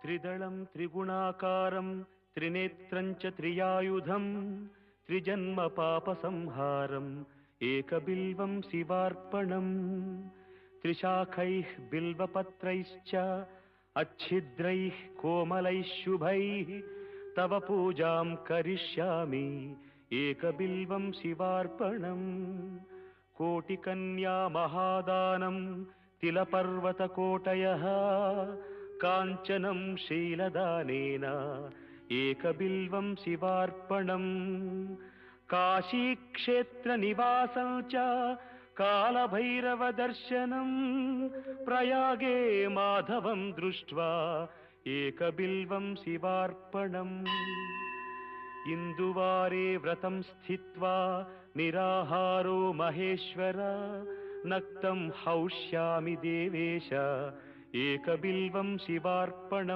त्रिदलं त्रिगुणाकारं त्रिनेत्रं च त्रियायुधं त्रिजन्म पापसंहारम् एकबिल्वं शिवार्पणम् त्रिशाखैः बिल्वपत्रैश्च अच्छिद्रैः कोमलैः शुभैः तव पूजां करिष्यामि एकबिल्वं शिवार्पणम् कोटिकन्या महादानं तिलपर्वतकोटयः काञ्चनं शीलदानेन एकबिल्वं शिवार्पणम् काशीक्षेत्रनिवासं च कालभैरवदर्शनं प्रयागे माधवं दृष्ट्वा एकबिल्वं शिवार्पणम् इन्दुवारे व्रतं स्थित्वा निराहारो महेश्वर नक्तं हौष्यामि देवेश एकबिल्वं शिवार्पणम्।